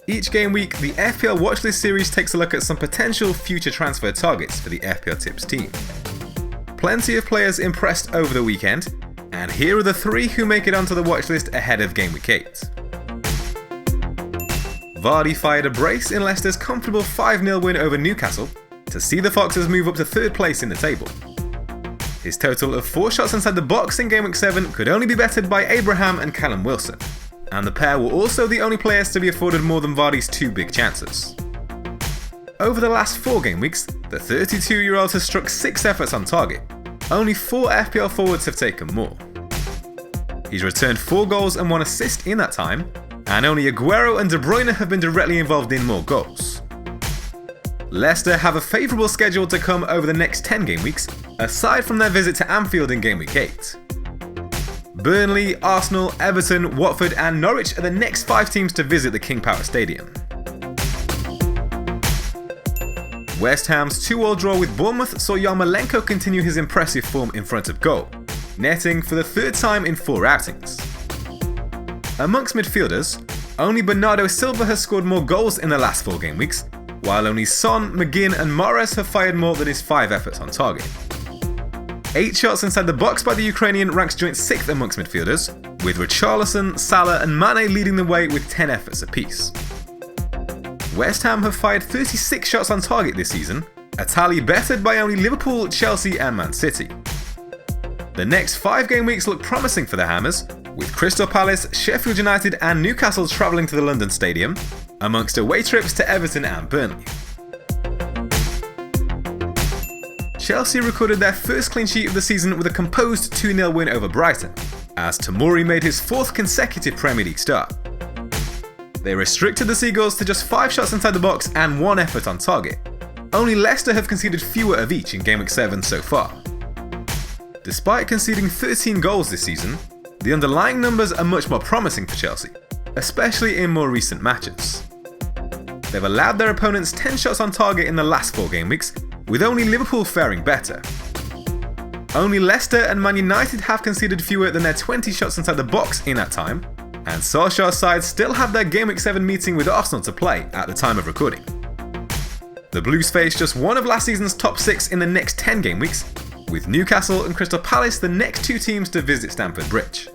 Each game week, the FPL Watchlist series takes a look at some potential future transfer targets for the FPLtips team. Plenty of players impressed over the weekend, and here are the 3 who make it onto the watchlist ahead of Gameweek 8. Vardy fired a brace in Leicester's comfortable 5-0 win over Newcastle to see the Foxes move up to 3rd place in the table. His total of 4 shots inside the box in Gameweek 7 could only be bettered by Abraham and Callum Wilson, and the pair were also the only players to be afforded more than Vardy's 2 big chances. Over the last 4 game weeks, the 32-year-old has struck 6 efforts on target. Only 4 FPL forwards have taken more. He's returned 4 goals and 1 assist in that time, and only Aguero and De Bruyne have been directly involved in more goals. Leicester have a favourable schedule to come over the next 10 game weeks, aside from their visit to Anfield in Gameweek 8. Burnley, Arsenal, Everton, Watford and Norwich are the next 5 teams to visit the King Power Stadium. West Ham's 2-2 draw with Bournemouth saw Yarmolenko continue his impressive form in front of goal, netting for the 3rd time in 4 outings. Amongst midfielders, only Bernardo Silva has scored more goals in the last 4 game weeks, while only Son, McGinn and Mahrez have fired more than his 5 efforts on target. 8 shots inside the box by the Ukrainian ranks joint 6th amongst midfielders, with Richarlison, Salah and Mane leading the way with 10 efforts apiece. West Ham have fired 36 shots on target this season, a tally bettered by only Liverpool, Chelsea and Man City. The next 5 game weeks look promising for the Hammers, with Crystal Palace, Sheffield United and Newcastle travelling to the London Stadium, amongst away trips to Everton and Burnley. Chelsea recorded their first clean sheet of the season with a composed 2-0 win over Brighton, as Tomori made his 4th consecutive Premier League start. They restricted the Seagulls to just 5 shots inside the box and 1 effort on target. Only Leicester have conceded fewer of each in Gameweek 7 so far. Despite conceding 13 goals this season, the underlying numbers are much more promising for Chelsea, especially in more recent matches. They've allowed their opponents 10 shots on target in the last 4 game weeks, with only Liverpool faring better. Only Leicester and Man United have conceded fewer than their 20 shots inside the box in that time, and Solskjaer's side still have their Gameweek 7 meeting with Arsenal to play at the time of recording. The Blues face just one of last season's top 6 in the next 10 game weeks, with Newcastle and Crystal Palace the next 2 teams to visit Stamford Bridge.